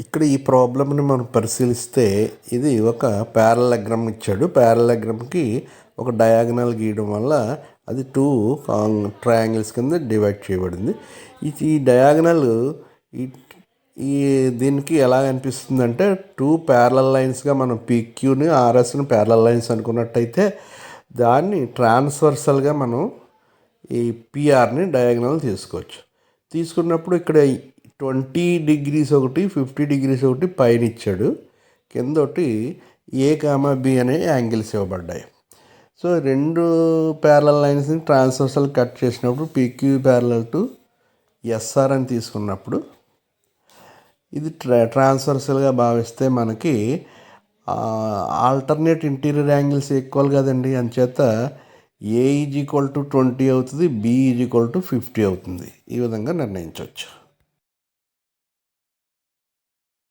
ఇక్కడ ఈ ప్రాబ్లమ్ని మనం పరిశీలిస్తే ఇది ఒక ప్యారలగ్రమ్ ఇచ్చాడు. ప్యారలగ్రమ్కి ఒక డయాగనల్ గీయడం వల్ల అది 2 ట్రయాంగిల్స్ కింద డివైడ్ చేయబడింది. ఈ డయాగనల్ ఈ ఈ దీనికి ఎలా అనిపిస్తుందంటే 2 ప్యారలల్ లైన్స్గా మనం పీక్యూని ఆర్ఎస్ని ప్యారలల్ లైన్స్ అనుకున్నట్టయితే దాన్ని ట్రాన్స్వర్సల్గా మనం ఈ పిఆర్ని డయాగనల్ తీసుకోవచ్చు. తీసుకున్నప్పుడు ఇక్కడ 20 డిగ్రీస్ ఒకటి 50 డిగ్రీస్ ఒకటి పైన ఇచ్చాడు, కింద ఒకటి ఏ కామా బి అనే యాంగిల్స్ ఇవ్వబడ్డాయి. సో 2 ప్యారలల్ లైన్స్ని ట్రాన్స్వర్సల్ కట్ చేసినప్పుడు పీక్యూ ప్యారలల్ టు ఎస్ఆర్ అని తీసుకున్నప్పుడు ఇది ట్రాన్స్వర్సల్గా భావిస్తే మనకి ఆల్టర్నేట్ ఇంటీరియర్ యాంగిల్స్ ఈక్వల్ కదండి. అంచేత ఏ ఈజ్ ఈక్వల్ టు 20 అవుతుంది, బి ఈజ్ ఈక్వల్ టు 50 అవుతుంది. ఈ విధంగా నిర్ణయించవచ్చు.